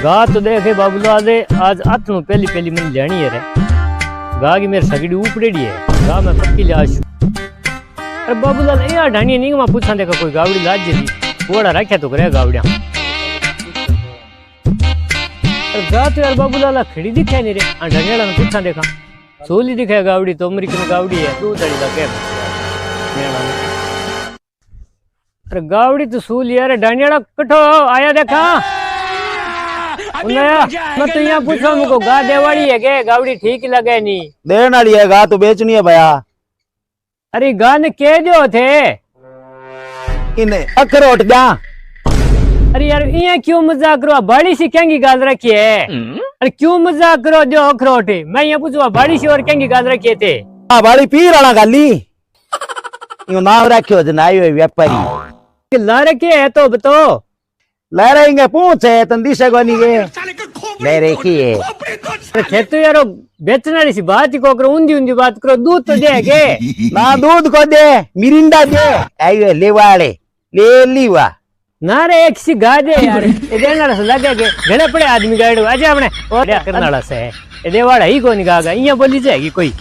गा तो देखे बाबूलाल दे आज अतनु पहली पहली मैंने लेनी है रे गा की मेरी सगड़ी उपड़ेड़ी है गा मैं पक्की लाश अरे बाबूलाल यहाँ ढाणी नहीं मैं पूछा देखा कोई गावड़ी लाज जी बोड़ा रखा तो करे गावड़िया गा तो यार बाबूलाल खड़ी दिखाई नहीं रे ढाणियाला ने पूछा देखा सोली दिखाए गावड़ी तो अमेरिकन गावड़ी है तू दड़ी लगे अरे गावड़ी तो सोली यार ढाणियाला कठो आया देखा मैं तो यहाँ पूछा मुझको गा देवाड़ी है के गावड़ी ठीक लगे नहीं देने वाली है गा तो बेचनी है भैया। अरे गा ने के जो थे इन्हें अखरोट जा। अरे यार ये क्यों मजाक करो बड़ी सी केंगी गाल रखी है अरे क्यों मजाक करो जो अखरोट मैं यहाँ पूछूंगा बड़ी सी और केंगी गाल रखी थे हाँ बड़ी पी रहा गाली यो नाम रखियो जनाई व्यापारी ला रखे है तो बताओ ले रहेंगे पूछ है तंदीशा को नहीं गए ले रखी है खेत तो यार बेचने वाली सी बात ही को करो ऊंधी ऊंधी बात करो दूध तो दे के ना दूध को दे मिरिंडा दे आइए लेवाड़े ले लीवा ना रे एक सी गा दे यार ये देना लगे के घणे पड़े आदमी गाड़ो आज अपने और करना से ये देवाड़ा ही को नहीं गागा यहाँ बोली जाएगी कोई